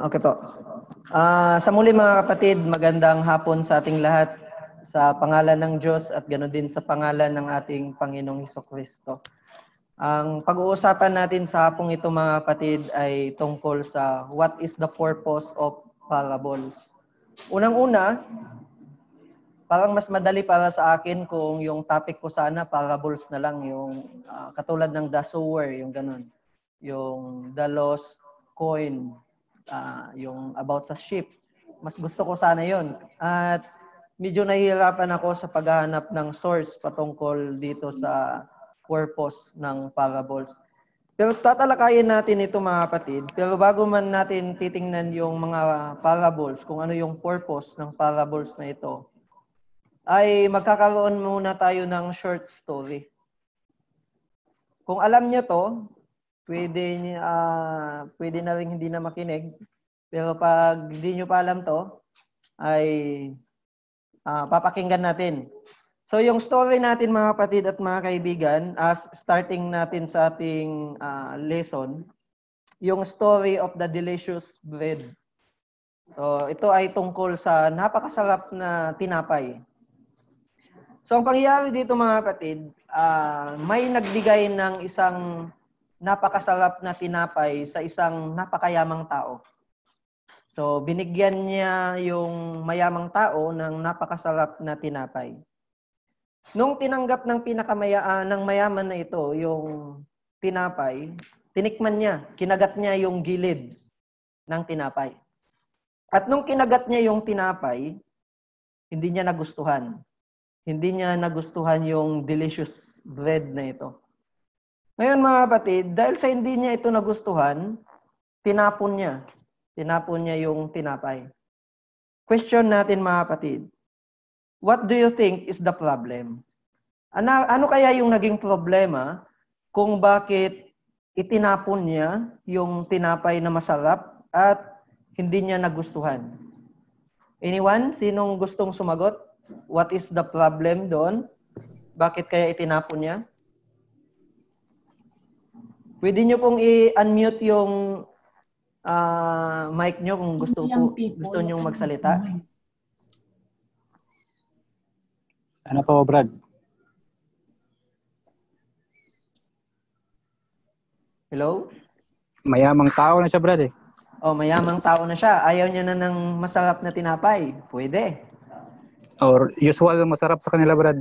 Okay po. Sa muli mga kapatid, magandang hapon sa ating lahat sa pangalan ng Diyos at ganoon din sa pangalan ng ating Panginoong Hesukristo. Ang pag-uusapan natin sa hapong ito mga kapatid ay tungkol sa what is the purpose of parables. Unang-una, parang mas madali para sa akin kung yung topic ko sana parables na lang, yung katulad ng the sower, yung ganun. Yung the lost coin, yung about sa sheep. Mas gusto ko sana yon. At medyo nahihirapan ako sa paghahanap ng source patungkol dito sa purpose ng parables. Pero tatalakayin natin ito mga kapatid. Pero bago man natin titingnan yung mga parables, kung ano yung purpose ng parables na ito, ay magkakaroon muna tayo ng short story. Kung alam nyo to, pwede na rin hindi na makinig. Pero pag hindi nyo pa alam to, ay papakinggan natin. So yung story natin mga kapatid at mga kaibigan, starting natin sa ating lesson, yung story of the delicious bread. So ito ay tungkol sa napakasarap na tinapay. So ang pangyayari dito mga kapatid, may nagbigay ng isang napakasarap na tinapay sa isang napakayamang tao. So binigyan niya yung mayamang tao ng napakasarap na tinapay. Nung tinanggap ng ng mayaman na ito yung tinapay, tinikman niya, kinagat niya yung gilid ng tinapay. At nung kinagat niya yung tinapay, hindi niya nagustuhan. Hindi niya nagustuhan yung delicious bread na ito. Ngayon mga kapatid, dahil sa hindi niya ito nagustuhan, tinapon niya. Tinapon niya yung tinapay. Question natin mga kapatid, what do you think is the problem? Ano kaya yung naging problema kung bakit itinapon niya yung tinapay na masarap at hindi niya nagustuhan? Anyone? Sinong gustong sumagot? What is the problem doon? Bakit kaya itinapon niya? Pwede niyo pong i-unmute yung mic niyo kung gusto niyo magsalita. Ano po, Brad? Hello? Mayamang tao na siya, Brad eh. Oh, mayamang tao na siya. Ayaw niya na ng masarap na tinapay. Pwede. Or usual na masarap sa kanila, Brad.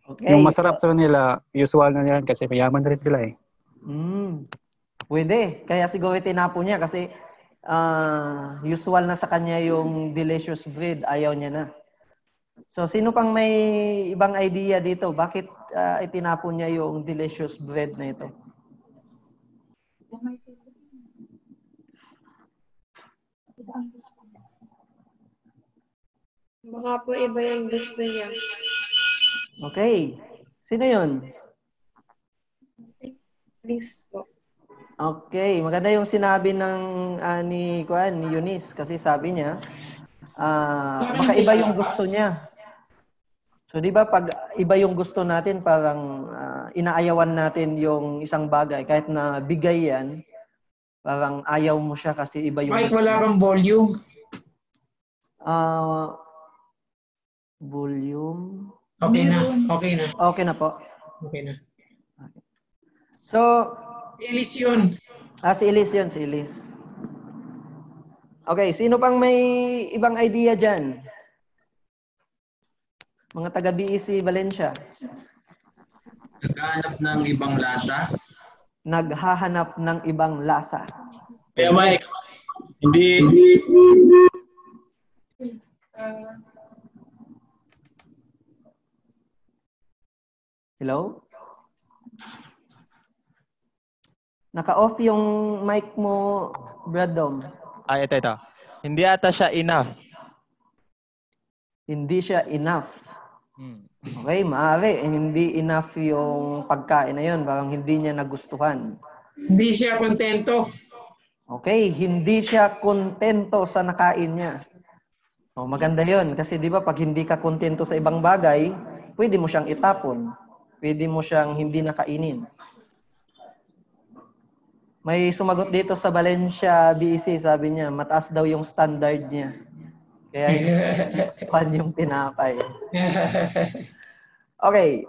Okay. Yung masarap sa kanila, usual na yan kasi mayaman rin sila eh. Pwede. Kaya siguro tinapon niya kasi usual na sa kanya yung delicious bread. Ayaw niya na. So, sino pang may ibang idea dito? Bakit itinapon niya yung delicious bread na ito? Baka po iba yung gusto niya. Okay. Sino yun? Please po. Okay. Maganda yung sinabi ng ni Eunice kasi sabi niya, makaiba yung gusto niya. So, di ba pag iba yung gusto natin, parang inaayawan natin yung isang bagay. Kahit na bigay yan, parang ayaw mo siya kasi iba yung Mike, wala kang volume. Volume. Okay na. Okay na. Okay na po. Okay na. So, Elise yun. si Elise yun, si Elise. Okay, sino pang may ibang idea dyan? Mga taga-BEC Valencia. Naghahanap ng ibang lasa? Naghahanap ng ibang lasa. Kaya Mike, hindi... Hello? Naka-off yung mic mo, Brad Dom. Ito. Hindi ata siya enough. Hindi siya enough. Okay, maaari. Hindi enough yung pagkain na yun. Parang hindi niya nagustuhan. Hindi siya kontento. Okay, hindi siya kontento sa nakain niya. Maganda yun. Kasi di ba pag hindi ka kontento sa ibang bagay, pwede mo siyang itapon. Pwede mo siyang hindi nakainin. May sumagot dito sa Valencia BEC, sabi niya, mataas daw yung standard niya. Kaya pan yung tinapay. Okay.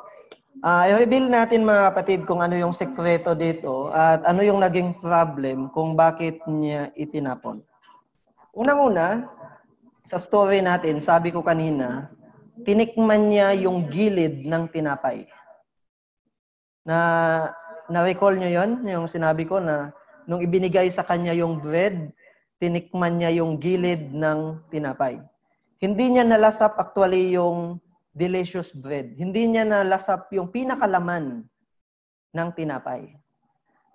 I-reveal natin mga kapatid kung ano yung sekreto dito at ano yung naging problem kung bakit niya itinapon. Unang-una, sa story natin, sabi ko kanina, tinikman niya yung gilid ng tinapay. Na-recall nyo yon, yung sinabi ko na nung ibinigay sa kanya yung bread, tinikman niya yung gilid ng tinapay. Hindi niya nalasap actually yung delicious bread. Hindi niya nalasap yung pinakalaman ng tinapay.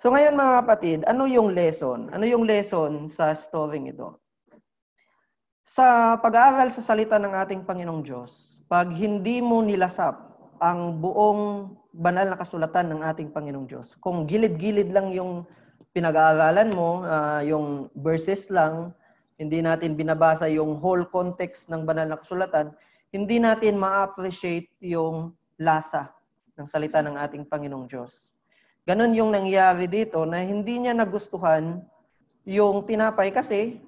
So ngayon mga kapatid, ano yung lesson? Ano yung lesson sa story ito? Sa pag-aaral sa salita ng ating Panginoong Diyos, pag hindi mo nilasap ang buong banal na kasulatan ng ating Panginoong Diyos, kung gilid-gilid lang yung pinag-aaralan mo, yung verses lang, hindi natin binabasa yung whole context ng banal na kasulatan, hindi natin ma-appreciate yung lasa ng salita ng ating Panginoong Diyos. Ganon yung nangyari dito na hindi niya nagustuhan yung tinapay kasi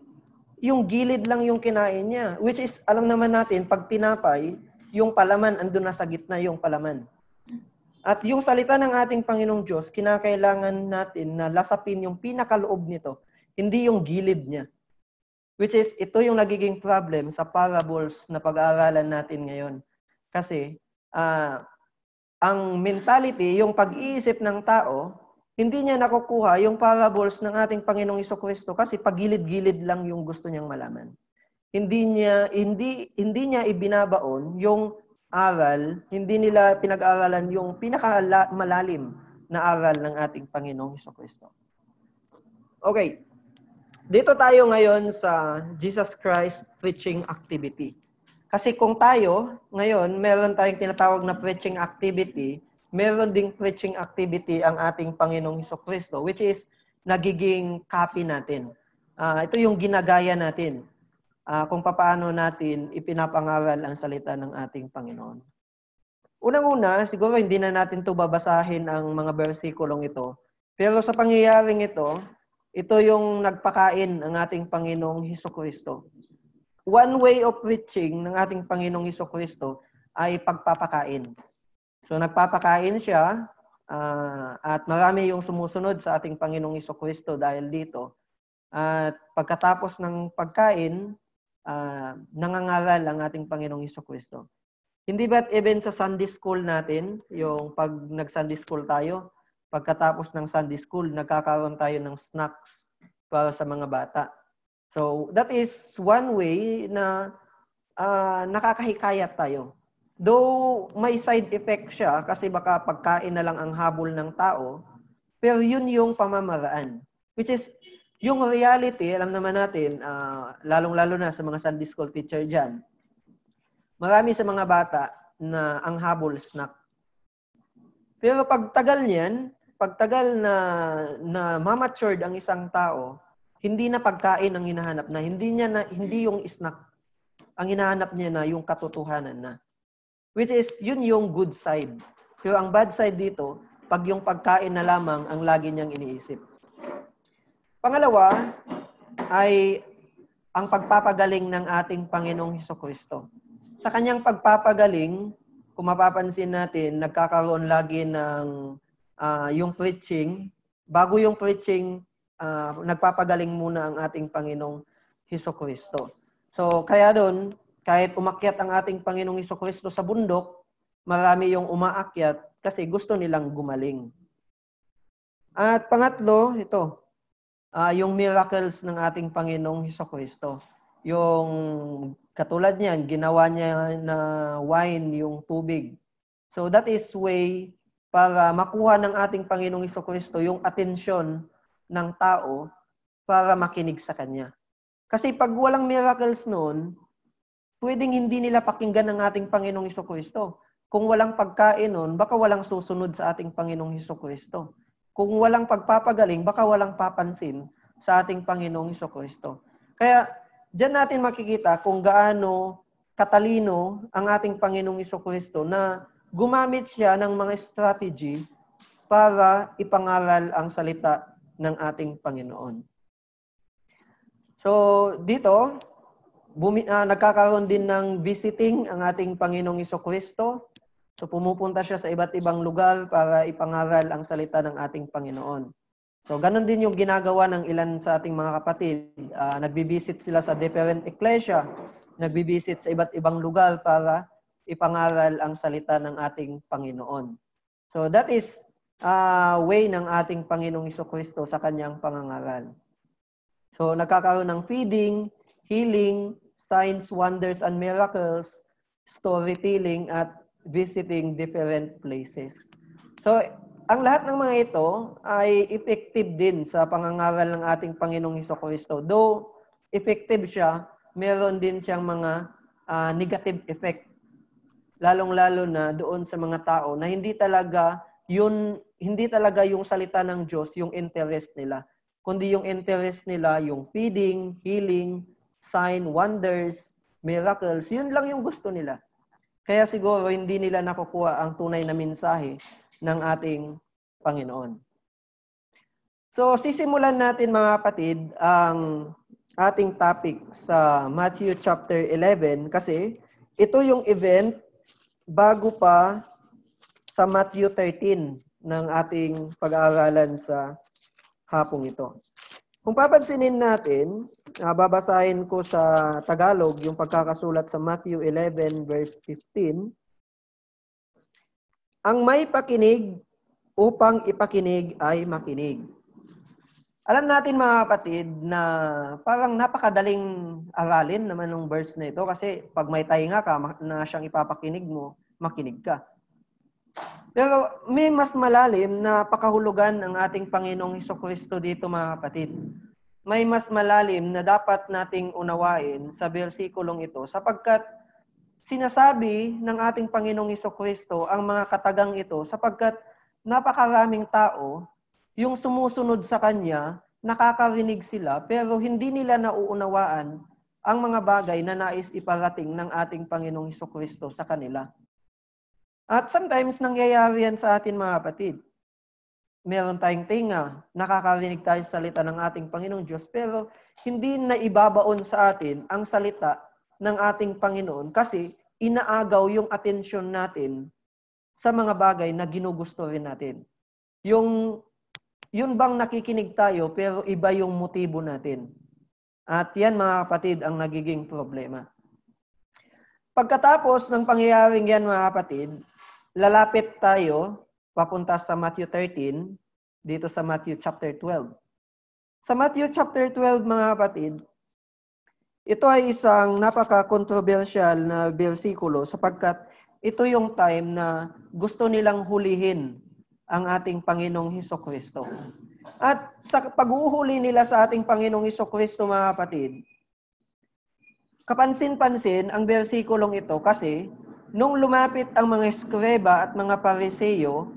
yung gilid lang yung kinain niya. Which is, alam naman natin, pag tinapay, yung palaman, andun na sa gitna yung palaman. At yung salita ng ating Panginoong Diyos, kinakailangan natin na lasapin yung pinakaloob nito, hindi yung gilid niya. Which is, ito yung nagiging problem sa parables na pag-aaralan natin ngayon. Kasi, ang mentality, yung pag-iisip ng tao, hindi niya nakukuha yung parables ng ating Panginoong Jesucristo kasi pagilid-gilid lang yung gusto niyang malaman. Hindi niya ibinabaon yung aral, hindi nila pinag-aaralan yung pinakamalalim na aral ng ating Panginoong Jesucristo. Okay. Dito tayo ngayon sa Jesus Christ preaching activity. Kasi kung tayo, ngayon, meron tayong tinatawag na preaching activity, meron ding preaching activity ang ating Panginoong Jesucristo, which is nagiging copy natin. Ito yung ginagaya natin kung paano natin ipinapangaral ang salita ng ating Panginoon. Unang-una, siguro hindi na natin ito babasahin ang mga versikulong ito. Pero sa pangyayaring ito yung nagpakain ng ating Panginoong Jesucristo. One way of preaching ng ating Panginoong Jesucristo ay pagpapakain. So nagpapakain siya at marami yung sumusunod sa ating Panginoong Jesucristo dahil dito. At pagkatapos ng pagkain, nangangaral ang ating Panginoong Jesucristo. Hindi ba't even sa Sunday school natin, yung pag nag-Sunday school tayo, pagkatapos ng Sunday school, nagkakaroon tayo ng snacks para sa mga bata. So, that is one way na nakakahikayat tayo. Though may side effect siya, kasi baka pagkain na lang ang habol ng tao, pero yun yung pamamaraan. Which is, yung reality, alam naman natin, lalong-lalo na sa mga Sunday school teacher dyan, marami sa mga bata na ang habol snack. Pero pagtagal niyan, pagtagal na ma-matured ang isang tao, hindi na pagkain ang hinahanap na, hindi yung snack. Ang hinahanap niya na yung katotohanan na. Which is, yun yung good side. Pero ang bad side dito, pag yung pagkain na lamang ang lagi niyang iniisip. Pangalawa, ay ang pagpapagaling ng ating Panginoong Jesucristo. Sa kanyang pagpapagaling, kung mapapansin natin, nagkakaroon lagi ng yung preaching, bago yung preaching, nagpapagaling muna ang ating Panginoong Jesucristo. So, kaya doon, kahit umakyat ang ating Panginoong Jesucristo sa bundok, marami yung umaakyat kasi gusto nilang gumaling. At pangatlo, ito, yung miracles ng ating Panginoong Jesucristo. Yung katulad niyan, ginawa niya na wine yung tubig. So, that is way para makuha ng ating Panginoong Jesucristo yung atensyon ng tao para makinig sa Kanya. Kasi pag walang miracles noon, pwedeng hindi nila pakinggan ng ating Panginoong Jesucristo. Kung walang pagkain noon, baka walang susunod sa ating Panginoong Jesucristo. Kung walang pagpapagaling, baka walang papansin sa ating Panginoong Jesucristo. Kaya, diyan natin makikita kung gaano katalino ang ating Panginoong Jesucristo na gumamit siya ng mga strategy para ipangaral ang salita ng ating Panginoon. So, dito, nagkakaroon din ng visiting ang ating Panginoong Jesucristo. So, pumupunta siya sa iba't ibang lugar para ipangaral ang salita ng ating Panginoon. So, ganun din yung ginagawa ng ilan sa ating mga kapatid. Nagbibisit sila sa different ecclesia, nagbibisit sa iba't ibang lugar para ipangaral ang salita ng ating Panginoon. So, that is way ng ating Panginoong Jesucristo sa kanyang pangangaral. So, nagkakaroon ng feeding, healing, signs, wonders, and miracles, storytelling, at visiting different places. So, ang lahat ng mga ito ay effective din sa pangangaral ng ating Panginoong Jesucristo. Though effective siya, meron din siyang mga negative effect. Lalong-lalo na doon sa mga tao na hindi talaga yung salita ng Diyos yung interest nila. Kundi yung interest nila yung feeding, healing, sign, wonders, miracles. Yun lang yung gusto nila. Kaya siguro hindi nila nakukuha ang tunay na mensahe ng ating Panginoon. So, sisimulan natin mga kapatid ang ating topic sa Matthew chapter 11 kasi ito yung event bago pa sa Matthew 13 ng ating pag-aaralan sa hapong ito. Kung papansinin natin, babasahin ko sa Tagalog yung pagkakasulat sa Matthew 11 verse 15. Ang may pakinig upang ipakinig ay makinig. Alam natin mga kapatid na parang napakadaling aralin naman ng verse na ito kasi pag may tainga ka na siyang ipapakinig mo, makinig ka. Pero may mas malalim na pakahulugan ng ating Panginoong Jesucristo dito mga kapatid. May mas malalim na dapat nating unawain sa bersikulong ito sapagkat sinasabi ng ating Panginoong Jesucristo ang mga katagang ito sapagkat napakaraming tao yung sumusunod sa Kanya, nakakarinig sila pero hindi nila nauunawaan ang mga bagay na nais iparating ng ating Panginoong Jesucristo sa kanila. At sometimes, nangyayari yan sa atin mga kapatid. Meron tayong tinga, nakakarinig tayo sa salita ng ating Panginoong Diyos, pero hindi na ibabaon sa atin ang salita ng ating Panginoon kasi inaagaw yung atensyon natin sa mga bagay na ginugusto rin natin. Yun bang nakikinig tayo pero iba yung motibo natin. At yan mga kapatid ang nagiging problema. Pagkatapos ng pangyayaring yan mga kapatid, lalapit tayo papunta sa Matthew 13 dito sa Matthew chapter 12. Sa Matthew chapter 12 mga kapatid, ito ay isang napaka-controversial na bersikulo sapagkat ito yung time na gusto nilang hulihin ang ating Panginoong Jesucristo. At sa pag-uhuli nila sa ating Panginoong Jesucristo mga kapatid, kapansin-pansin ang bersikulong ito kasi nung lumapit ang mga eskreba at mga pariseyo,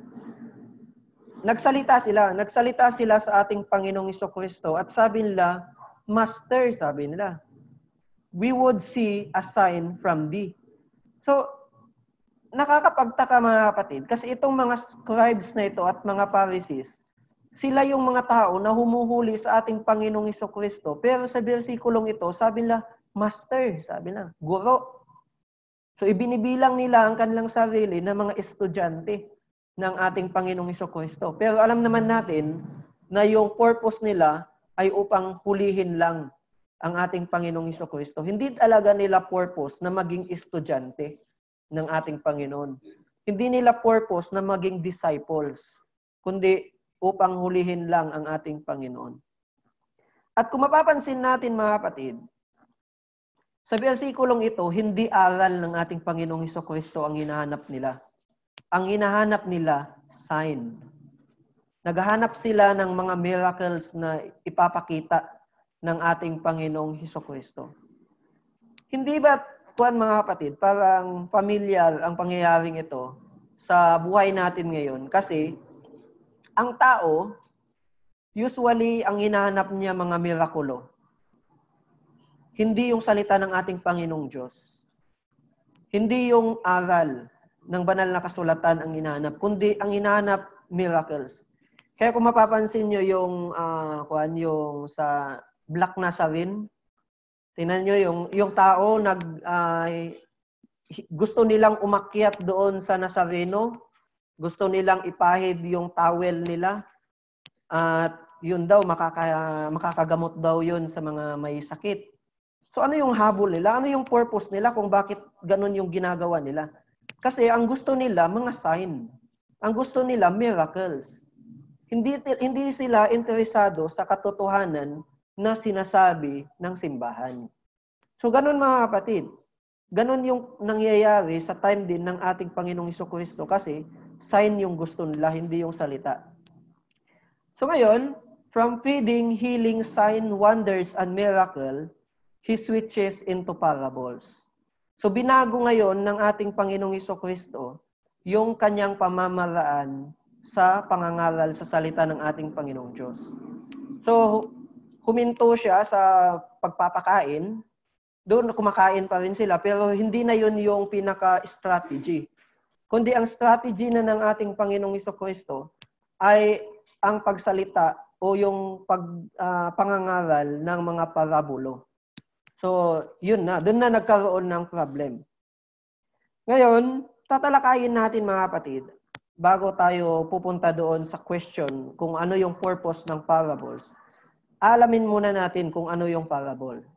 nagsalita sila sa ating Panginoong Jesucristo at sabi nila, Master, sabi nila, we would see a sign from thee. So, nakakapagtaka mga kapatid kasi itong mga scribes na ito at mga Pharisees, sila yung mga tao na humuhuli sa ating Panginoong Jesucristo. Pero sa bersikulong ito, sabi nila, Master, sabi nila, Guro. So, ibinibilang nila ang kanilang sarili na mga estudyante ng ating Panginoong Jesucristo. Pero alam naman natin na yung purpose nila ay upang hulihin lang ang ating Panginoong Jesucristo. Hindi talaga nila purpose na maging estudyante ng ating Panginoon. Hindi nila purpose na maging disciples, kundi upang hulihin lang ang ating Panginoon. At kung mapapansin natin mga kapatid, sa bersikulong ito, hindi aral ng ating Panginoong Jesucristo ang hinahanap nila. Ang hinahanap nila, sign. Naghahanap sila ng mga miracles na ipapakita ng ating Panginoong Jesucristo. Hindi ba, mga kapatid, parang familiar ang pangyayaring ito sa buhay natin ngayon? Kasi ang tao, usually ang hinahanap niya mga mirakulo. Hindi yung salita ng ating Panginoong Diyos. Hindi yung aral ng banal na kasulatan ang hinahanap, kundi ang hinahanap miracles. Kaya kung mapapansin nyo yung, yung sa Black Nazarene, tingnan nyo yung tao gusto nilang umakyat doon sa Nazareno, gusto nilang ipahid yung towel nila, at yun daw, makakagamot daw yun sa mga may sakit. So ano yung habol nila? Ano yung purpose nila kung bakit ganun yung ginagawa nila? Kasi ang gusto nila, mga sign. Ang gusto nila, miracles. Hindi sila interesado sa katotohanan na sinasabi ng simbahan. So ganun mga kapatid. Ganun yung nangyayari sa time din ng ating Panginoong Jesucristo kasi sign yung gusto nila, hindi yung salita. So ngayon, from feeding, healing, sign, wonders, and miracle, He switches into parables. So binago ngayon ng ating Panginoong Jesucristo yung kanyang pamamaraan sa pangangaral sa salita ng ating Panginoong Diyos. So huminto siya sa pagpapakain. Doon kumakain pa rin sila, pero hindi na yun yung pinaka-strategy. Kundi ang strategy na ng ating Panginoong Jesucristo ay ang pagsalita o yung pangangaral ng mga parabulo. So, yun na. Doon na nagkaroon ng problem. Ngayon, tatalakayin natin mga kapatid, bago tayo pupunta doon sa question kung ano yung purpose ng parables, alamin muna natin kung ano yung parable.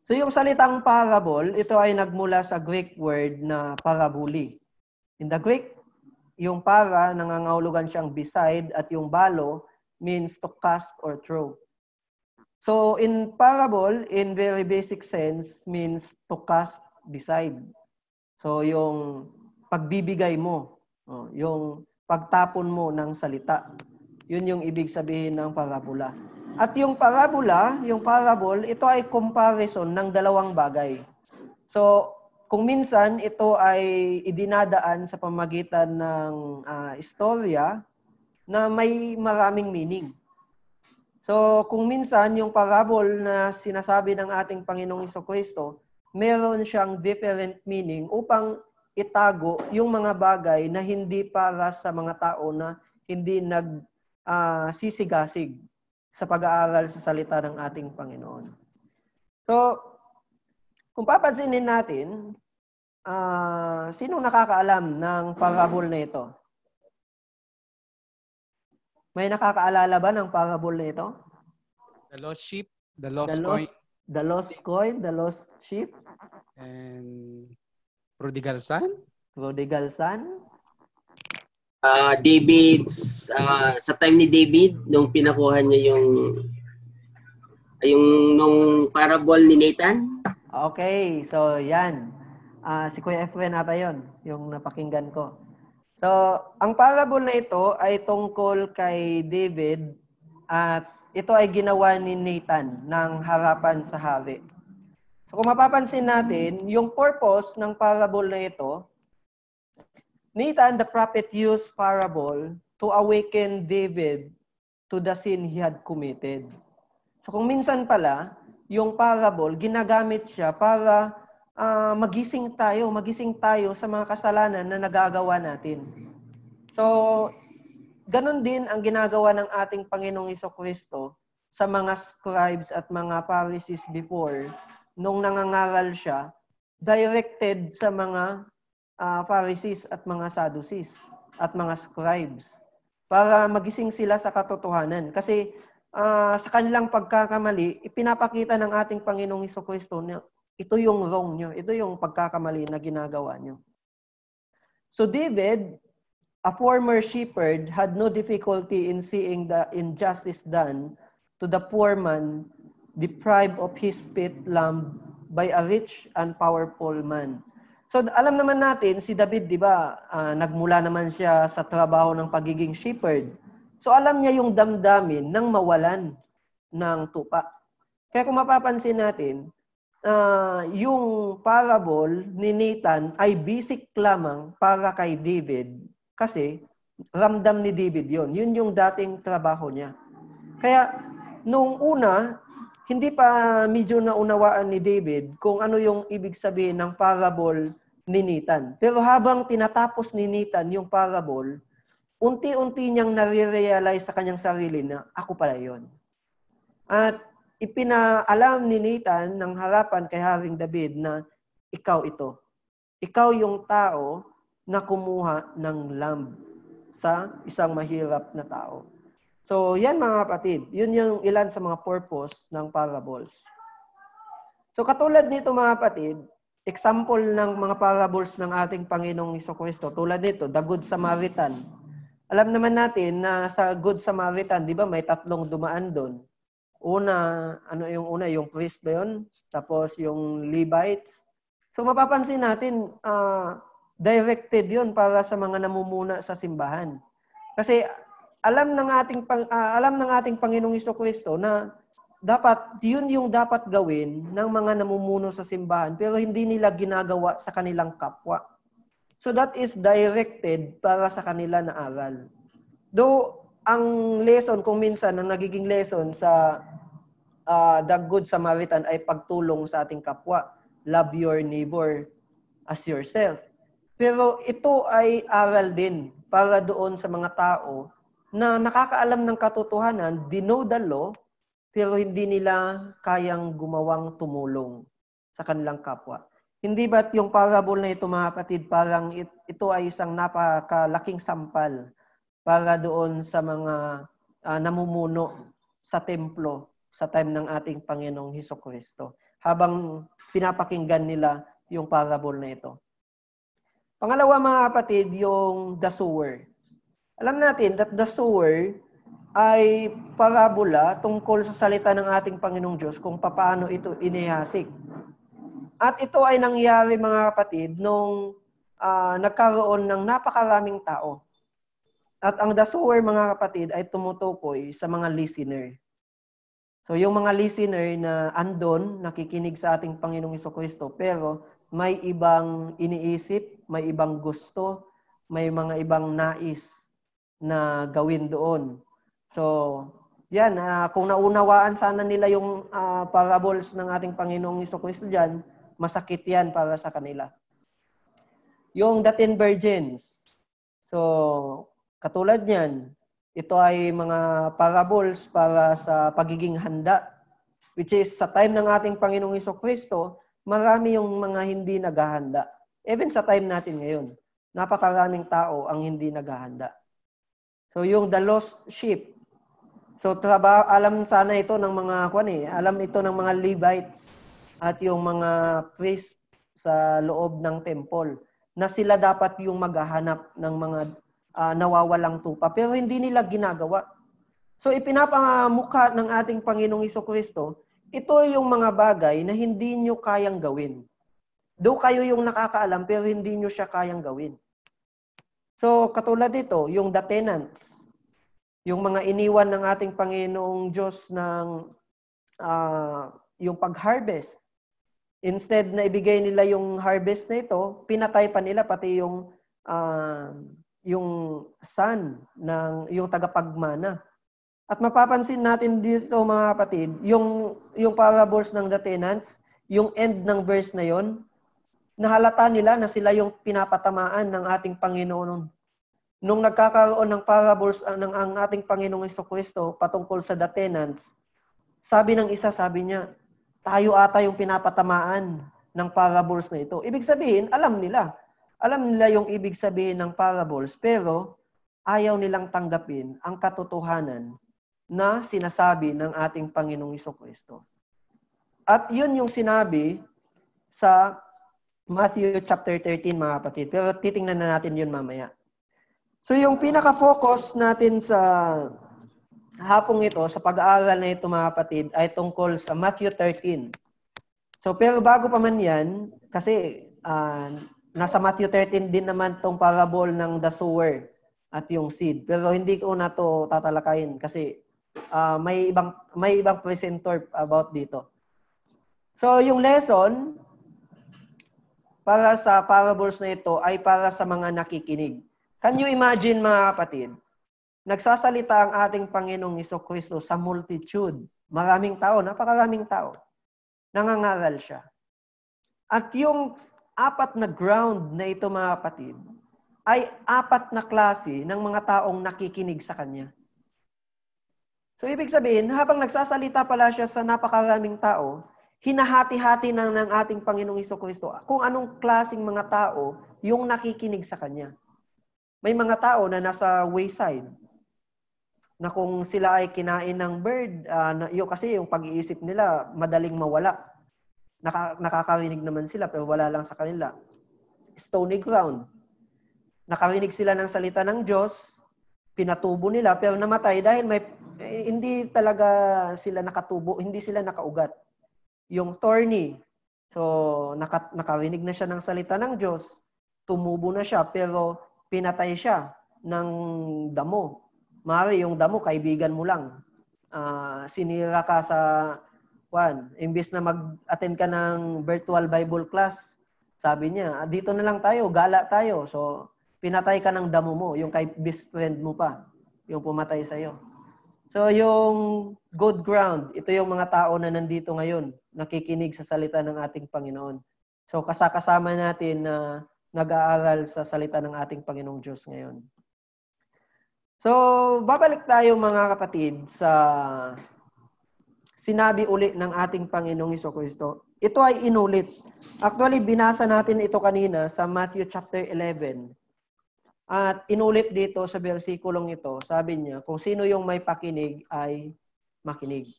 So yung salitang parable, ito ay nagmula sa Greek word na parabuli. In the Greek, yung para, nangangahulugan siyang beside, at yung balo means to cast or throw. So in parable, in very basic sense, means to cast beside. So yung pagbibigay mo, yung pagtapon mo ng salita, yun yung ibig sabihin ng parabola. At yung parabola, yung parable, ito ay comparison ng dalawang bagay. So, kung minsan ito ay idinadaan sa pamamagitan ng istorya na may maraming meaning. So, kung minsan yung parable na sinasabi ng ating Panginoong Jesucristo, meron siyang different meaning upang itago yung mga bagay na hindi para sa mga tao na hindi sisigasig sa pag-aaral sa salita ng ating Panginoon. So, kung papansinin natin, sinong nakakaalam ng parable na ito? May nakakaalala ba ng parable na ito? The lost sheep, the lost coin, The lost coin, the lost sheep, and prodigal son. prodigal son. Sa time ni David, nung pinakuha niya nung parable ni Nathan. Okay, so yan. Si Kuya Efren ata yun, yung napakinggan ko. So, ang parable na ito ay tungkol kay David at ito ay ginawa ni Nathan ng harapan sa hari. So, kung mapapansin natin, yung purpose ng parable na ito, Nathan, the prophet, used parable to awaken David to the sin he had committed. So kung minsan pala, yung parable, ginagamit siya para magising tayo sa mga kasalanan na nagagawa natin. So, ganun din ang ginagawa ng ating Panginoong Jesucristo sa mga scribes at mga Pharisees before, nung nangangaral siya, directed sa mga Pharisees at mga Sadducees at mga scribes para magising sila sa katotohanan. Kasi sa kanilang pagkakamali, ipinapakita ng ating Panginoong Jesucristo na ito yung wrong nyo, ito yung pagkakamali na ginagawa nyo. So David, a former shepherd, had no difficulty in seeing the injustice done to the poor man deprived of his pet lamb by a rich and powerful man. So alam naman natin, si David, di ba, nagmula naman siya sa trabaho ng pagiging shepherd. So alam niya yung damdamin ng mawalan ng tupa. Kaya kung mapapansin natin, yung parable ni Nathan ay basic lamang para kay David kasi ramdam ni David yon. Yun yung dating trabaho niya. Kaya nung una, hindi pa medyo naunawaan ni David kung ano yung ibig sabihin ng parable ni Nathan. Pero habang tinatapos ni Nathan yung parable, unti-unti niyang nare-realize sa kanyang sarili na ako pala yun. At ipinaalam ni Nathan ng harapan kay Haring David na ikaw ito. Ikaw yung tao na kumuha ng lamb sa isang mahirap na tao. So, yan mga kapatid. Yun yung ilan sa mga purpose ng parables. So, katulad nito mga kapatid, example ng mga parables ng ating Panginoong Jesucristo, tulad nito, the Good Samaritan. Alam naman natin na sa Good Samaritan, di ba, may 3 dumaan doon. Yung priest ba yun? Tapos yung Levites. So, mapapansin natin, directed yun para sa mga namumuna sa simbahan. Kasi alam ng ating Panginoong Jesucristo na dapat yun yung dapat gawin ng mga namumuno sa simbahan pero hindi nila ginagawa sa kanilang kapwa. So that is directed para sa kanila na aral. Though ang lesson kung minsan ang nagiging lesson sa the Good Samaritan ay pagtulong sa ating kapwa, love your neighbor as yourself. Pero ito ay aral din para doon sa mga tao na nakakaalam ng katotohanan, they know the law, pero hindi nila kayang gumawang tumulong sa kanilang kapwa. Hindi ba't yung parable na ito mga kapatid, parang ito ay isang napakalaking sampal para doon sa mga namumuno sa templo sa time ng ating Panginoong Jesucristo habang pinapakinggan nila yung parable na ito. Pangalawa mga kapatid, yung the sower. Alam natin that the sower ay parabola tungkol sa salita ng ating Panginoong Diyos kung paano ito inihasik. At ito ay nangyari mga kapatid nung nagkaroon ng napakaraming tao. At ang the sower mga kapatid ay tumutukoy sa mga listener. So yung mga listener na andon, nakikinig sa ating Panginoong Jesucristo, pero may ibang iniisip, may ibang gusto, may mga ibang nais na gawin doon. So, yan, kung naunawaan sana nila yung parables ng ating Panginoong Jesucristo dyan, masakit yan para sa kanila. Yung the 10 virgins. So, katulad niyan, ito ay mga parables para sa pagiging handa, which is sa time ng ating Panginoong Jesucristo, marami yung mga hindi naghahanda. Even sa time natin ngayon, napakaraming tao ang hindi naghahanda. So, yung the lost sheep. So, alam sana ito ng mga alam ito ng mga Levites at yung mga priest sa loob ng temple na sila dapat yung maghahanap ng mga nawawalang tupa. Pero hindi nila ginagawa. So, ipinapamukha ng ating Panginoong Jesucristo, ito yung mga bagay na hindi nyo kayang gawin. Though kayo yung nakakaalam, pero hindi nyo siya kayang gawin. So, katulad dito, yung the tenants, yung mga iniwan ng ating Panginoong Diyos ng yung pag-harvest. Instead na ibigay nila yung harvest na ito, pinatay pa nila pati yung son ng yung tagapagmana. At mapapansin natin dito mga kapatid, yung parables ng the tenants, yung end ng verse na yon, nahalata nila na sila yung pinapatamaan ng ating Panginoon. Nung nagkakaroon ng parables ng ang ating Panginoong Jesucristo patungkol sa the tenants, sabi ng isa, sabi niya, tayo ata yung pinapatamaan ng parables na ito. Ibig sabihin, alam nila. Alam nila yung ibig sabihin ng parables, pero ayaw nilang tanggapin ang katotohanan na sinasabi ng ating Panginoong Jesucristo. At yun yung sinabi sa Matthew chapter 13 mga kapatid. Pero titingnan na natin yun mamaya. So yung pinaka-focus natin sa hapong ito, sa pag-aaral na ito mga kapatid, ay tungkol sa Matthew 13. So pero bago pa man yan, kasi nasa Matthew 13 din naman tong parable ng the sower at yung seed. Pero hindi ko na to tatalakayin kasi may ibang presenter about dito. So yung lesson para sa parables na ito ay para sa mga nakikinig. Can you imagine mga kapatid? Nagsasalita ang ating Panginoong Jesucristo sa multitude. Maraming tao, napakaraming tao. Nangangaral siya. At yung 4 na ground na ito mga kapatid, ay 4 na klase ng mga taong nakikinig sa Kanya. So, ibig sabihin, habang nagsasalita pala siya sa napakaraming tao, hinahati-hati ng ating Panginoong Jesucristo kung anong klaseng mga tao yung nakikinig sa Kanya. May mga tao na nasa wayside, na kung sila ay kinain ng bird, kasi yung pag-iisip nila, madaling mawala. Nakakarinig naman sila, pero wala lang sa kanila. Stony ground. Nakarinig sila ng salita ng Diyos, pinatubo nila, pero namatay dahil hindi talaga sila nakatubo, hindi sila nakaugat. Yung thorny, so nakarinig na siya ng salita ng Diyos, tumubo na siya, pero pinatay siya ng damo. Mari yung damo, kaibigan mo lang. Sinira ka sa imbis na mag-attend ka ng virtual Bible class, sabi niya, dito na lang tayo, gala tayo. So, pinatay ka ng damo mo, yung kay best friend mo pa, yung pumatay sa'yo. So, yung good ground, ito yung mga tao na nandito ngayon, nakikinig sa salita ng ating Panginoon. So, kasama natin na nag-aaral sa salita ng ating Panginoong Diyos ngayon. So, babalik tayo mga kapatid sa sinabi uli ng ating Panginoong Jesucristo. Ito ay inulit. Actually, binasa natin ito kanina sa Matthew chapter 11. At inulit dito sa versikulong ito, sabi niya, kung sino yung may pakinig ay makinig.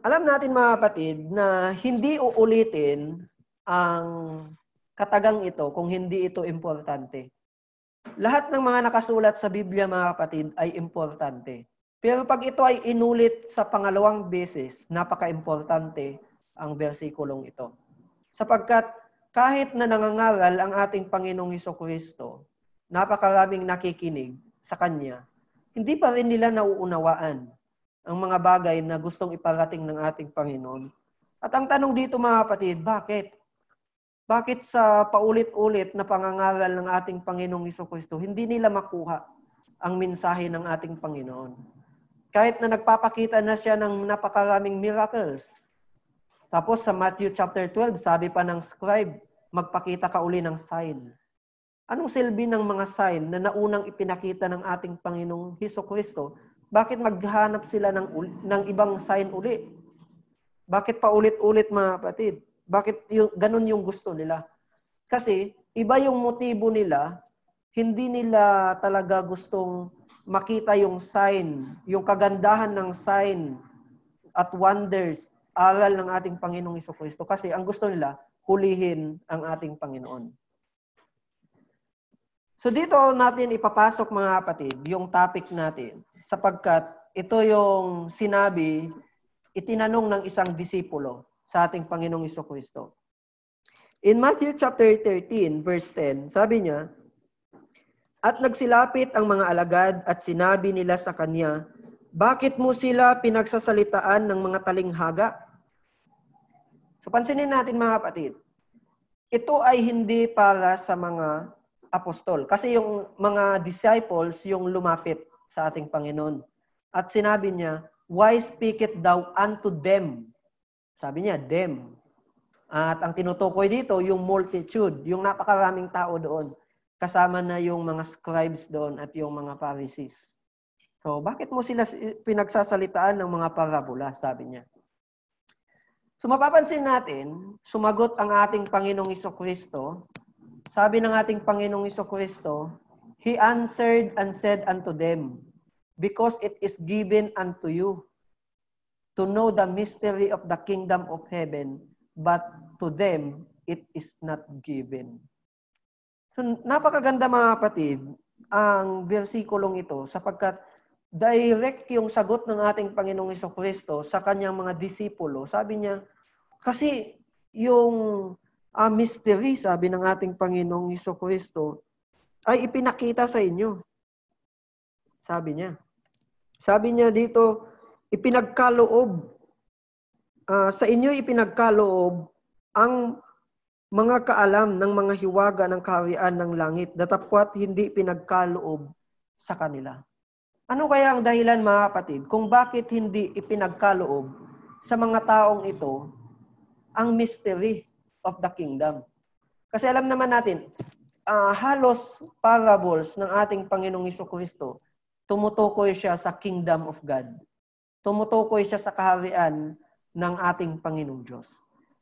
Alam natin mga kapatid na hindi uulitin ang katagang ito kung hindi ito importante. Lahat ng mga nakasulat sa Biblia, mga kapatid, ay importante. Pero pag ito ay inulit sa pangalawang beses, napaka-importante ang versikulong ito. Sapagkat kahit na nangangaral ang ating Panginoong Jesucristo, napakaraming nakikinig sa Kanya, hindi pa rin nila nauunawaan ang mga bagay na gustong iparating ng ating Panginoon. At ang tanong dito, mga kapatid, bakit? Bakit sa paulit-ulit na pangangaral ng ating Panginoong Jesucristo, hindi nila makuha ang mensahe ng ating Panginoon? Kahit na nagpapakita na siya ng napakaraming miracles. Tapos sa Matthew chapter 12, sabi pa ng scribe, magpakita ka uli ng sign. Anong silbi ng mga sign na naunang ipinakita ng ating Panginoong Jesucristo? Bakit maghanap sila ng ibang sign uli? Bakit pa ulit-ulit, mga kapatid? Bakit ganun yung gusto nila? Kasi iba yung motibo nila, hindi nila talaga gustong makita yung sign, yung kagandahan ng sign at wonders, aral ng ating Panginoong Jesucristo. Kasi ang gusto nila, hulihin ang ating Panginoon. So dito natin ipapasok, mga kapatid, yung topic natin, sapagkat ito yung sinabi, itinanong ng isang disipulo sa ating Panginoong Jesucristo. In Matthew chapter 13, verse 10, sabi niya, at nagsilapit ang mga alagad at sinabi nila sa kanya, bakit mo sila pinagsasalitaan ng mga talinghaga? So pansinin natin, mga kapatid, ito ay hindi para sa mga apostol. Kasi yung mga disciples yung lumapit sa ating Panginoon. At sinabi niya, why speaketh thou unto them? Sabi niya, them. At ang tinutukoy dito, yung multitude, yung napakaraming tao doon. Kasama na yung mga scribes doon at yung mga Pharisees. So, bakit mo sila pinagsasalitaan ng mga parabola? Sabi niya. So, mapapansin natin, sumagot ang ating Panginoong Jesucristo. Sabi ng ating Panginoong Jesucristo, He answered and said unto them, because it is given unto you to know the mystery of the kingdom of heaven, but to them it is not given. So, napakaganda, mga kapatid, ang versikulong ito sapagkat direct yung sagot ng ating Panginoong Jesucristo sa kanyang mga disipulo. Sabi niya, kasi yung mystery, sabi ng ating Panginoong Jesucristo, ay ipinakita sa inyo. Sabi niya. Sabi niya dito, ipinagkaloob. Sa inyo ipinagkaloob ang mga kaalam ng mga hiwaga ng kaharian ng langit, datapwat hindi pinagkaloob sa kanila. Ano kaya ang dahilan, mga kapatid, kung bakit hindi ipinagkaloob sa mga taong ito ang mystery of the kingdom? Kasi alam naman natin, halos parables ng ating Panginoong Jesucristo, tumutukoy siya sa kingdom of God. Tumutukoy siya sa kaharian ng ating Panginoong Diyos.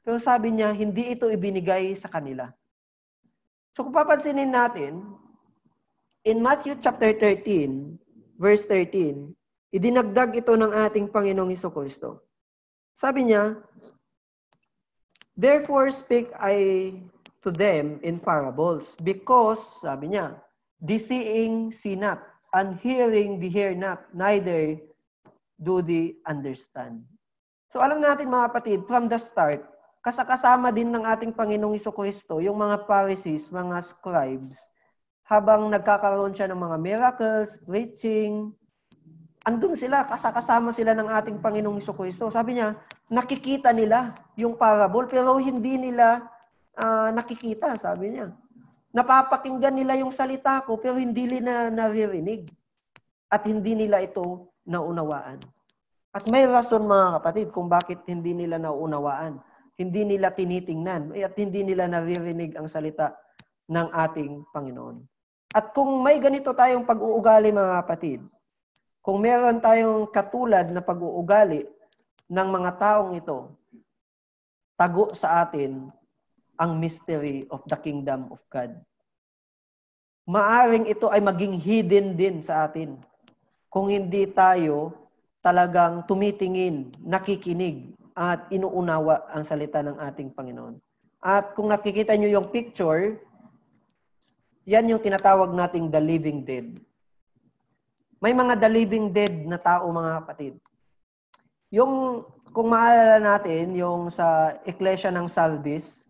Pero sabi niya, hindi ito ibinigay sa kanila. So kung papansinin natin, in Matthew chapter 13, verse 13, idinagdag ito ng ating Panginoong Jesucristo. Sabi niya, therefore speak I to them in parables, because, sabi niya, the seeing see not, and hearing they hear not, neither do they understand. So alam natin mga kapatid, from the start, kasama din ng ating Panginoong Jesucristo, yung mga Pharisees, mga scribes, habang nagkakaroon siya ng mga miracles, preaching, andun sila, kasama sila ng ating Panginoong Jesucristo. Sabi niya, nakikita nila yung parable, pero hindi nila nakikita, sabi niya. Napapakinggan nila yung salita ko, pero hindi nila naririnig. At hindi nila ito naunawaan. At may rason mga kapatid kung bakit hindi nila naunawaan. Hindi nila tinitingnan, at hindi nila naririnig ang salita ng ating Panginoon. At kung may ganito tayong pag-uugali mga kapatid, kung meron tayong katulad na pag-uugali ng mga taong ito, tago sa atin ang mystery of the kingdom of God. Maaring ito ay maging hidden din sa atin kung hindi tayo talagang tumitingin, nakikinig, at inuunawa ang salita ng ating Panginoon. At kung nakikita nyo yung picture, yan yung tinatawag nating the living dead. May mga the living dead na tao mga kapatid. Yung, kung maalala natin, yung sa Iglesia ng Sardis,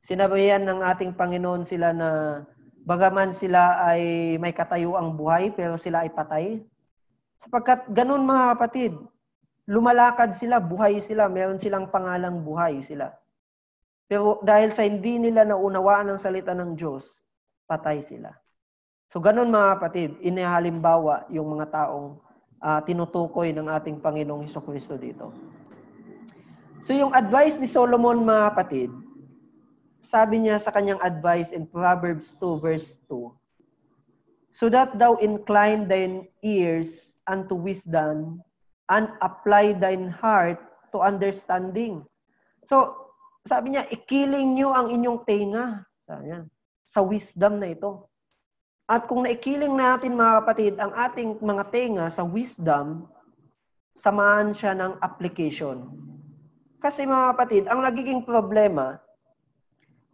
sinabihan ng ating Panginoon sila na bagaman sila ay may katayuang buhay, pero sila ay patay. Sapagkat ganun mga kapatid, lumalakad sila, buhay sila, meron silang pangalang buhay sila. Pero dahil sa hindi nila naunawaan ang salita ng Diyos, patay sila. So ganun mga kapatid, inihalimbawa yung mga taong tinutukoy ng ating Panginoong Jesucristo dito. So yung advice ni Solomon mga kapatid, sabi niya sa kanyang advice in Proverbs 2 verse 2, so that thou incline thine ears unto wisdom, and apply thine heart to understanding. So, sabi niya, ikiling nyo ang inyong tenga. Sabi niya, sa wisdom na ito. At kung naikiling natin mga kapatid, ang ating mga tenga sa wisdom, samahan siya ng application. Kasi mga kapatid, ang nagiging problema,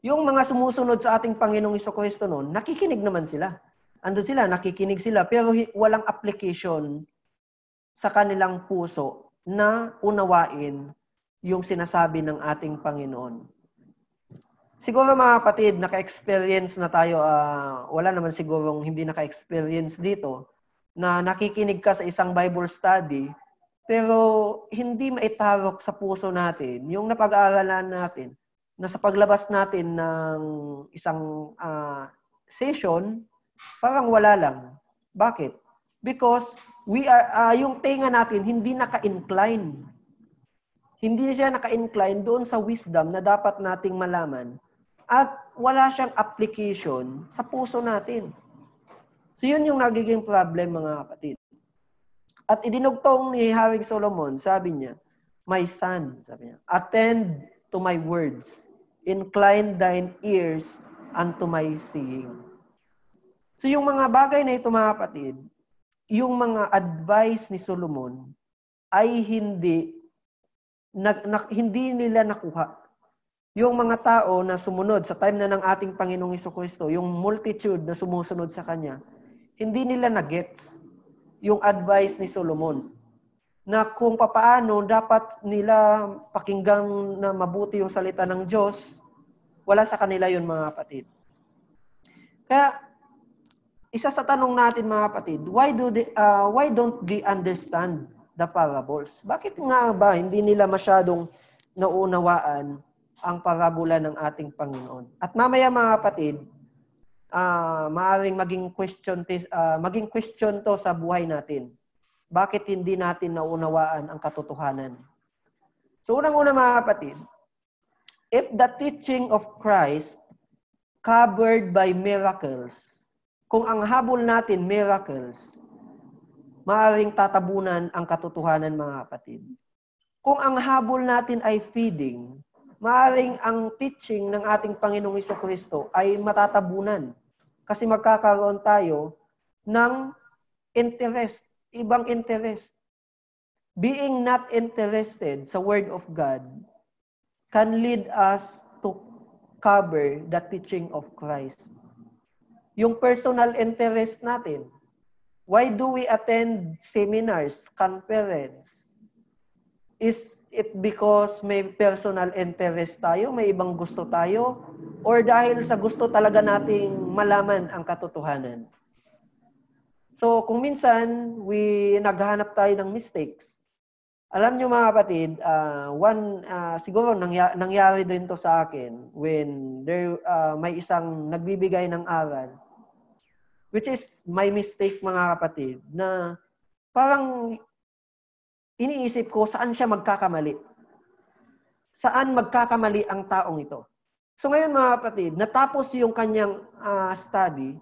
yung mga sumusunod sa ating Panginoong Jesucristo noon, nakikinig naman sila. Andun sila, nakikinig sila, pero walang application sa kanilang puso na unawain yung sinasabi ng ating Panginoon. Siguro mga kapatid, naka-experience na tayo, wala naman sigurong hindi naka-experience dito, na nakikinig ka sa isang Bible study, pero hindi maitarok sa puso natin yung napag-aaralan natin, na sa paglabas natin ng isang session, parang wala lang. Bakit? Because we are yung tenga natin hindi naka-incline. Hindi siya naka-incline doon sa wisdom na dapat nating malaman at wala siyang application sa puso natin. So yun yung nagiging problem mga kapatid. At idinugtong ni Haring Solomon, sabi niya, my son, sabi niya, attend to my words, incline thine ears unto my saying. So yung mga bagay na ito mga kapatid, yung mga advice ni Solomon ay hindi nila nakuha. Yung mga tao na sumunod sa time na ng ating Panginoong Jesucristo, yung multitude na sumusunod sa Kanya, hindi nila na-gets yung advice ni Solomon na kung papaano dapat nila pakinggan na mabuti yung salita ng Diyos, wala sa kanila yun mga kapatid. Kaya, isa sa tanong natin mga kapatid, why don't they understand the parables? Bakit nga ba hindi nila masyadong naunawaan ang parabola ng ating Panginoon? At mamaya mga kapatid, maaaring maging question to sa buhay natin. Bakit hindi natin naunawaan ang katotohanan? So unang-una mga kapatid, if the teaching of Christ covered by miracles, kung ang habol natin miracles, maaaring tatabunan ang katotohanan, mga kapatid. Kung ang habol natin ay feeding, maaaring ang teaching ng ating Panginoong Jesucristo ay matatabunan. Kasi magkakaroon tayo ng interest, ibang interest. Being not interested sa Word of God can lead us to cover the teaching of Christ. Yung personal interest natin. Why do we attend seminars, conference? Is it because may personal interest tayo, may ibang gusto tayo, or dahil sa gusto talaga nating malaman ang katotohanan? So, kung minsan, naghahanap tayo ng mistakes, alam nyo mga kapatid, siguro nangyari din to sa akin when may isang nagbibigay ng aral, which is my mistake, mga kapatid, na parang iniisip ko saan siya magkakamali. Saan magkakamali ang taong ito. So ngayon mga kapatid, natapos yung kanyang study,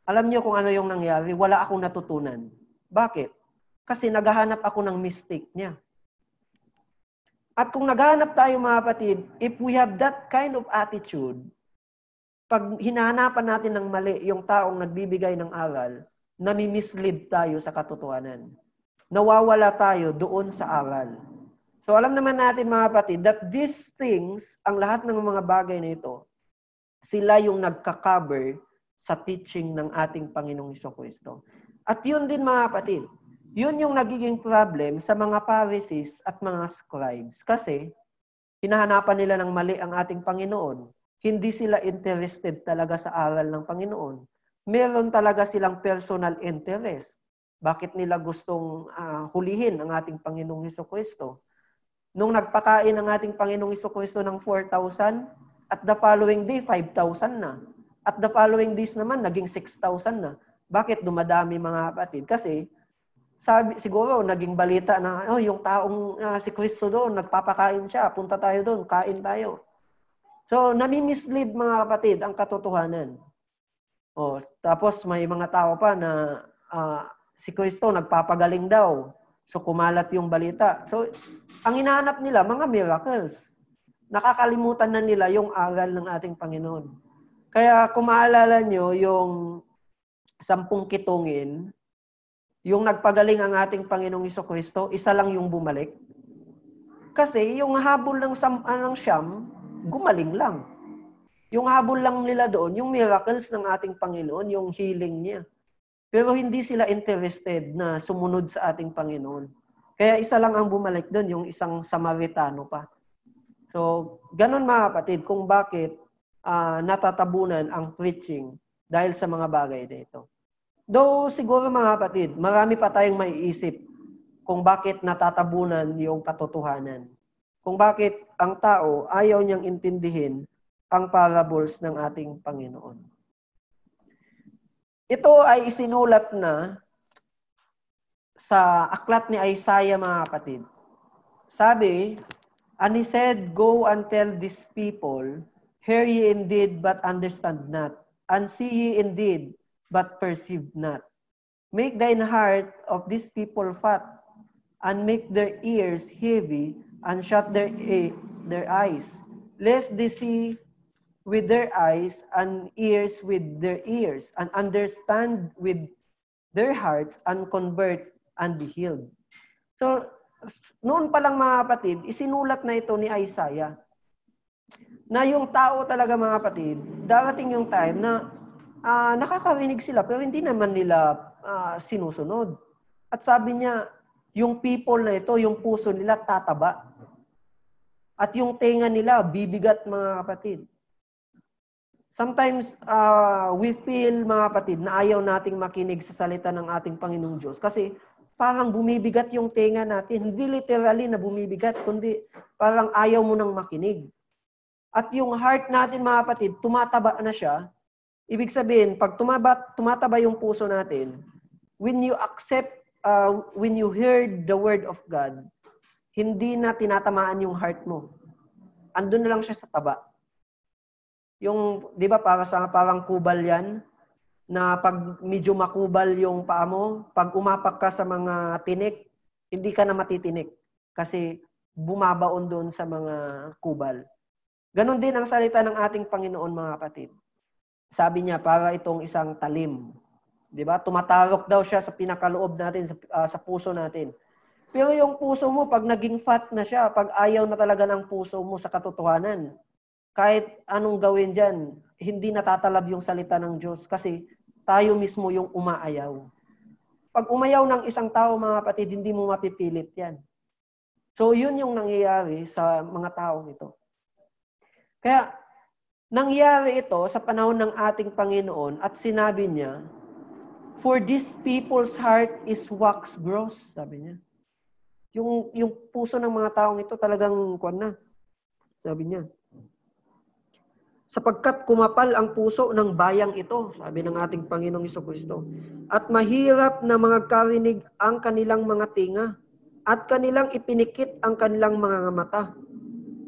alam niyo kung ano yung nangyari, wala akong natutunan. Bakit? Kasi naghahanap ako ng mistake niya. At kung naghahanap tayo mga kapatid, if we have that kind of attitude, pag hinahanapan natin ng mali yung taong nagbibigay ng aral, nami-mislead tayo sa katotohanan. Nawawala tayo doon sa aral. So alam naman natin mga kapatid that these things, ang lahat ng mga bagay na ito, sila yung nagka-cover sa teaching ng ating Panginoong Jesucristo. At yun din mga kapatid, yun yung nagiging problem sa mga Pharisees at mga scribes. Kasi hinahanapan nila ng mali ang ating Panginoon. Hindi sila interested talaga sa aral ng Panginoon. Meron talaga silang personal interest. Bakit nila gustong hulihin ang ating Panginoong Jesucristo? Nung nagpakain ang ating Panginoong Jesucristo ng 4,000, at the following day, 5,000 na. At the following days naman, naging 6,000 na. Bakit dumadami mga kapatid? Kasi, siguro, naging balita na, yung taong si Kristo doon, nagpapakain siya, punta tayo doon, kain tayo. So, nami-mislead mga kapatid ang katotohanan. Tapos may mga tao pa na si Kristo nagpapagaling daw. So, kumalat yung balita. So, ang hinahanap nila, mga miracles. Nakakalimutan na nila yung aral ng ating Panginoon. Kaya, kung maalala nyo, yung 10 kitungin, yung nagpagaling ang ating Panginoong Jesucristo, isa lang yung bumalik. Kasi, yung habol ng siyam, gumaling lang. Yung habol lang nila doon, yung miracles ng ating Panginoon, yung healing niya. Pero hindi sila interested na sumunod sa ating Panginoon. Kaya isa lang ang bumalik doon, yung isang Samaritano pa. So, ganun mga kapatid, kung bakit natatabunan ang preaching dahil sa mga bagay na ito. Though siguro mga kapatid, marami pa tayong maiisip kung bakit natatabunan yung katotohanan. Kung bakit ang tao ayaw niyang intindihin ang parables ng ating Panginoon. Ito ay isinulat na sa aklat ni Isaiah mga kapatid. Sabi, and he said, go and tell these people, hear ye indeed, but understand not, and see ye indeed, but perceive not. Make thine heart of these people fat, and make their ears heavy, and shut their eyes, lest they see with their eyes, and ears with their ears, and understand with their hearts, and convert, and be healed. So, noon pa lang mga kapatid, isinulat na ito ni Isaiah, na yung tao talaga mga kapatid, darating yung time na nakakarinig sila, pero hindi naman nila sinusunod. At sabi niya, yung people na ito, yung puso nila tataba. At yung tenga nila, bibigat mga kapatid. Sometimes, we feel, mga kapatid, na ayaw nating makinig sa salita ng ating Panginoong Diyos. Kasi parang bumibigat yung tenga natin. Hindi literally na bumibigat, kundi parang ayaw mo nang makinig. At yung heart natin, mga kapatid, tumataba na siya. Ibig sabihin, pag tumataba yung puso natin, when you accept, when you heard the word of God, hindi na tinatamaan yung heart mo. Andun na lang siya sa taba. Yung, di ba, parang kubal yan, na pag medyo makubal yung paa mo, pag umapak ka sa mga tinik, hindi ka na matitinik kasi bumabaon doon sa mga kubal. Ganon din ang salita ng ating Panginoon, mga kapatid. Sabi niya, para itong isang talim. Di ba? Tumatarok daw siya sa pinakaloob natin, sa puso natin. Pero yung puso mo, pag naging fat na siya, pag ayaw na talaga ng puso mo sa katotohanan, kahit anong gawin dyan, hindi natatalab yung salita ng Diyos kasi tayo mismo yung umaayaw. Pag umayaw ng isang tao, mga kapatid, hindi mo mapipilit yan. So, yun yung nangyayari sa mga taong ito. Kaya, nangyari ito sa panahon ng ating Panginoon at sinabi niya, "For this people's heart is wax gross," sabi niya. Yung puso ng mga taong ito talagang kuwan na. Sabi niya. Sapagkat kumapal ang puso ng bayang ito, sabi ng ating Panginoong Jesucristo, at mahirap na mga karinig ang kanilang mga tinga, at kanilang ipinikit ang kanilang mga mata.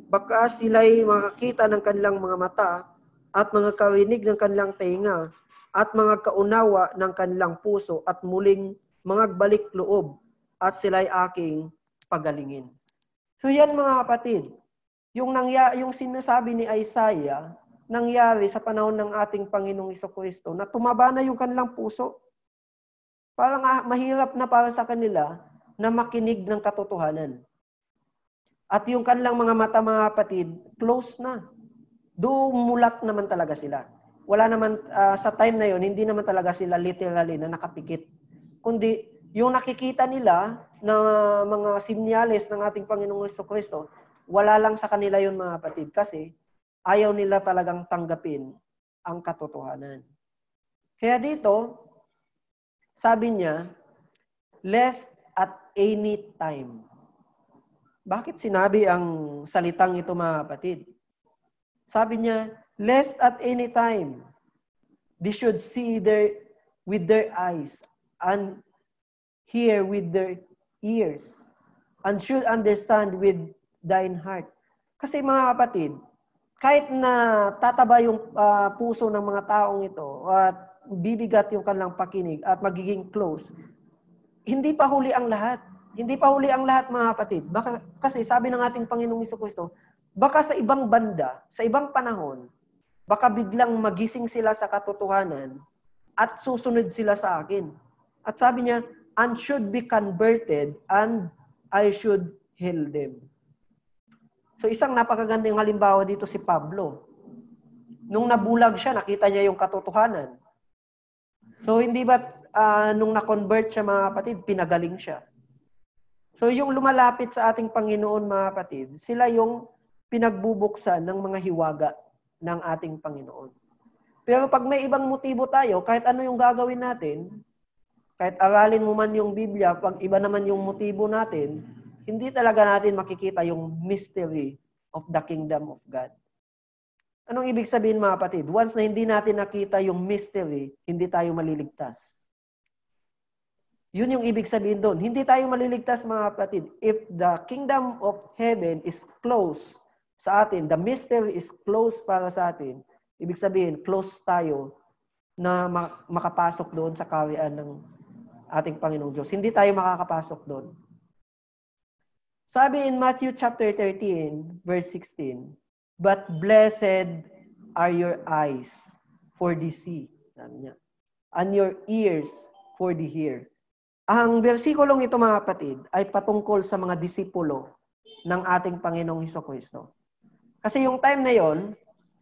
Baka sila'y makakita ng kanilang mga mata, at mga karinig ng kanilang tinga, at mga kaunawa ng kanilang puso, at muling mga balik loob, at sila'y aking pagalingin. So yan, mga kapatid, yung sinasabi ni Isaiah, nangyari sa panahon ng ating Panginoong Jesucristo na tumaba na yung kanilang puso. Parang mahirap na para sa kanila na makinig ng katotohanan. At yung kanilang mga mata, mga kapatid, close na. Dumulat naman talaga sila. Wala naman, sa time na yon hindi naman talaga sila literally na nakapikit. Kundi yung nakikita nila na mga sinyales ng ating Panginoong Jesucristo, wala lang sa kanila yun, mga kapatid, kasi ayaw nila talagang tanggapin ang katotohanan. Kaya dito, sabi niya, lest at any time. Bakit sinabi ang salitang ito, mga kapatid? Sabi niya, lest at any time, they should see with their eyes and hear with their ears and should understand with thine heart. Kasi, mga kapatid, kahit na tataba yung puso ng mga taong ito at bibigat yung kanilang pakinig at magiging close, hindi pa huli ang lahat. Hindi pa huli ang lahat, mga kapatid. Baka, kasi sabi ng ating Panginoong Jesucristo, baka sa ibang banda, sa ibang panahon, baka biglang magising sila sa katotohanan at susunod sila sa akin. At sabi niya, and should be converted and I should heal them. So isang napakagandang halimbawa dito si Pablo. Nung nabulag siya, nakita niya yung katotohanan. So hindi ba nung na-convert siya, mga kapatid, pinagaling siya. So yung lumalapit sa ating Panginoon, mga kapatid, sila yung pinagbubuksan ng mga hiwaga ng ating Panginoon. Pero pag may ibang motibo tayo, kahit ano yung gagawin natin, kahit aralin mo man yung Biblia, pag iba naman yung motibo natin, hindi talaga natin makikita yung mystery of the kingdom of God. Anong ibig sabihin, mga kapatid? Once na hindi natin nakita yung mystery, hindi tayo maliligtas. Yun yung ibig sabihin doon. Hindi tayo maliligtas, mga kapatid. If the kingdom of heaven is close sa atin, the mystery is close para sa atin, ibig sabihin, close tayo na makapasok doon sa kaharian ng ating Panginoong Diyos. Hindi tayo makakapasok doon. Sabi in Matthew chapter 13, verse 16, but blessed are your eyes for the see, sabi niya, and your ears for the hear. Ang versikulong ito, mga kapatid, ay patungkol sa mga disipulo ng ating Panginoong Jesucristo. Kasi yung time na yon,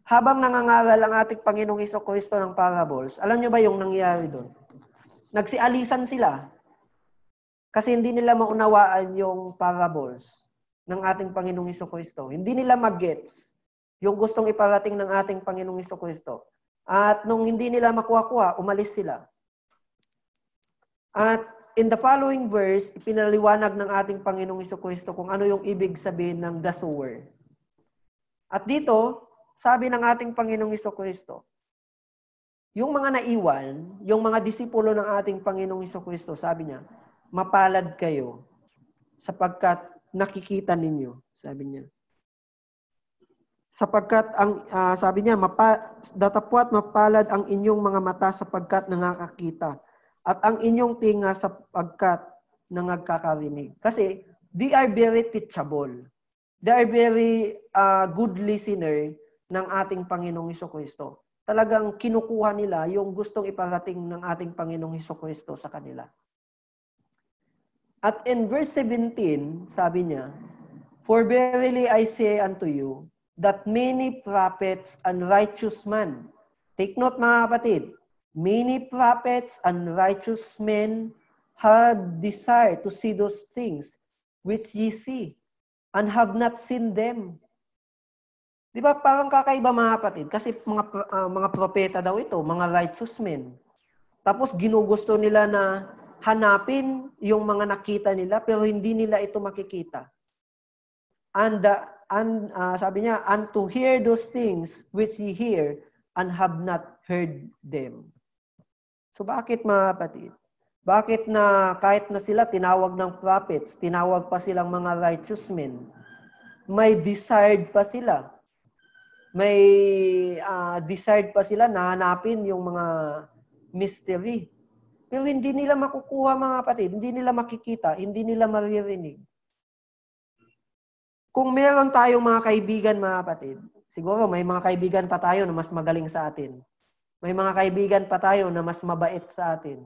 habang nangangaral ang ating Panginoong Jesucristo ng parables, alam niyo ba yung nangyari doon? Nagsialisan sila. Kasi hindi nila maunawaan yung parables ng ating Panginoong Jesucristo. Hindi nila mag-gets yung gustong iparating ng ating Panginoong Jesucristo. At nung hindi nila makuha-kuha, umalis sila. At in the following verse, ipinaliwanag ng ating Panginoong Jesucristo kung ano yung ibig sabihin ng the sower. At dito, sabi ng ating Panginoong Jesucristo, yung mga naiwan, yung mga disipulo ng ating Panginoong Jesucristo, sabi niya, mapalad kayo sapagkat nakikita ninyo, sabi niya. Sapagkat sabi niya, datapwat mapalad ang inyong mga mata sapagkat nangakakita at ang inyong tinga sapagkat nangagkakarinig. Kasi they are very teachable. They are very good listener ng ating Panginoong Hesukristo. Talagang kinukuha nila yung gustong iparating ng ating Panginoong Hesukristo sa kanila. At in verse 17, sabi niya, "For verily I say unto you, that many prophets and righteous men," take note mga kapatid, "many prophets and righteous men had desired to see those things which ye see, and have not seen them." Di ba parang kakaiba mga kapatid? Kasi mga propeta daw ito, mga righteous men. Tapos ginugusto nila na hanapin yung mga nakita nila, pero hindi nila ito makikita. And sabi niya, "and to hear those things which ye hear, and have not heard them." So bakit mga kapatid? Bakit na kahit na sila tinawag ng prophets, tinawag pa silang mga righteous men, may desired pa sila. May desired pa sila na hanapin yung mga mystery. Pero hindi nila makukuha mga kapatid, hindi nila makikita, hindi nila maririnig. Kung meron tayong mga kaibigan mga kapatid, siguro may mga kaibigan pa tayo na mas magaling sa atin. May mga kaibigan pa tayo na mas mabait sa atin.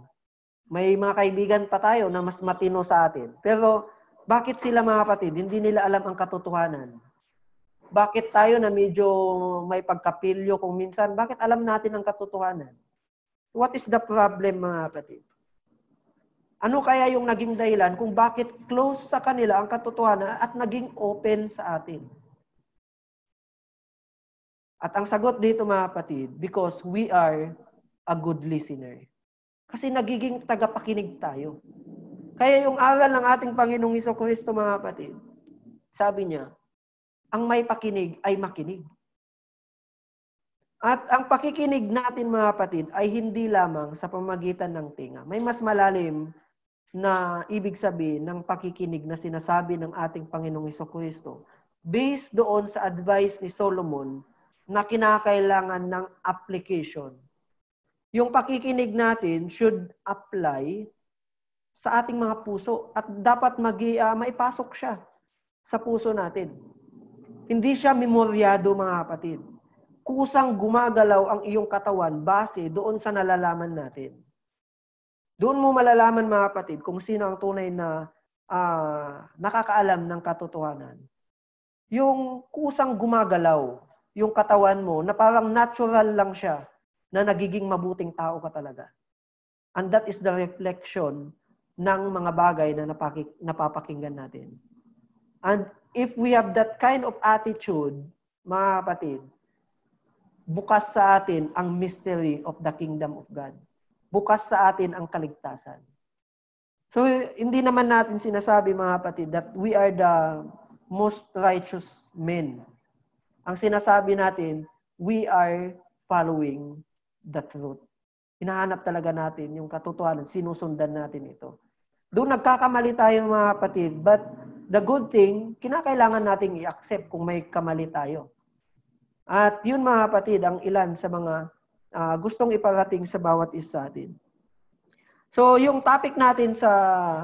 May mga kaibigan pa tayo na mas matino sa atin. Pero bakit sila mga kapatid, hindi nila alam ang katotohanan? Bakit tayo na medyo may pagkapilyo kung minsan, bakit alam natin ang katotohanan? What is the problem mga kapatid? Ano kaya yung naging dahilan kung bakit close sa kanila ang katotohanan at naging open sa atin? At ang sagot dito mga kapatid, because we are a good listener. Kasi nagiging tagapakinig tayo. Kaya yung aral ng ating Panginoong Hesukristo mga kapatid, sabi niya, ang may pakinig ay makinig. At ang pakikinig natin mga kapatid ay hindi lamang sa pamamagitan ng tinga. May mas malalim na ibig sabihin ng pakikinig na sinasabi ng ating Panginoong Hesukristo based doon sa advice ni Solomon na kinakailangan ng application. Yung pakikinig natin should apply sa ating mga puso at dapat maipasok siya sa puso natin. Hindi siya memoryado mga kapatid. Kusang gumagalaw ang iyong katawan base doon sa nalalaman natin. Doon mo malalaman mga kapatid kung sino ang tunay na nakakaalam ng katotohanan. Yung kusang gumagalaw, yung katawan mo na parang natural lang siya na nagiging mabuting tao ka talaga. And that is the reflection ng mga bagay na napapakinggan natin. And if we have that kind of attitude, mga kapatid, bukas sa atin ang mystery of the kingdom of God. Bukas sa atin ang kaligtasan. So, hindi naman natin sinasabi, mga kapatid, that we are the most righteous men. Ang sinasabi natin, we are following the truth. Hinahanap talaga natin yung katotohanan, sinusundan natin ito. Doon nagkakamali tayo, mga kapatid, but the good thing, kinakailangan nating i-accept kung may kamali tayo. At yun mga kapatid, ang ilan sa mga gustong iparating sa bawat isa atin. So yung topic natin sa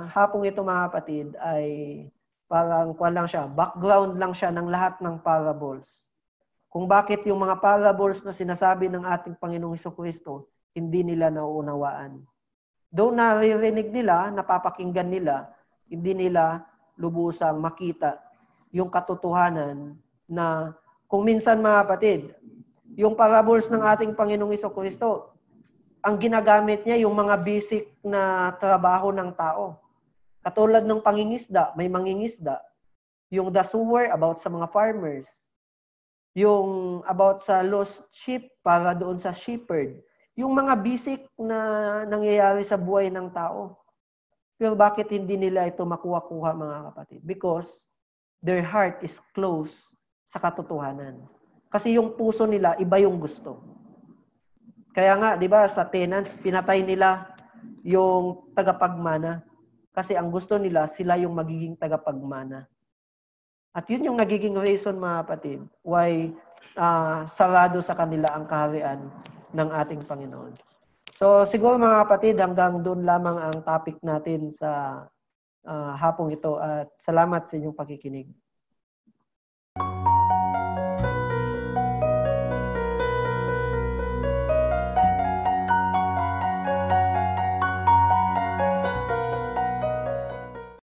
hapong ito mga kapatid ay parang background lang siya ng lahat ng parables. Kung bakit yung mga parables na sinasabi ng ating Panginoong Hesukristo, hindi nila nauunawaan. Though naririnig nila, napapakinggan nila, hindi nila lubusang makita yung katotohanan na kung minsan mga kapatid, yung parables ng ating Panginoong Hesukristo, ang ginagamit niya yung mga basic na trabaho ng tao. Katulad ng pangingisda, may mangingisda. Yung the sower, about sa mga farmers. Yung about sa lost sheep, para doon sa shepherd. Yung mga basic na nangyayari sa buhay ng tao. Pero bakit hindi nila ito makuha-kuha mga kapatid? Because their heart is close sa katotohanan. Kasi yung puso nila, iba yung gusto. Kaya nga, di ba, sa tenants, pinatay nila yung tagapagmana. Kasi ang gusto nila, sila yung magiging tagapagmana. At yun yung nagiging reason, mga kapatid, why sarado sa kanila ang kaharian ng ating Panginoon. So siguro mga kapatid, hanggang doon lamang ang topic natin sa hapong ito at salamat sa inyong pakikinig.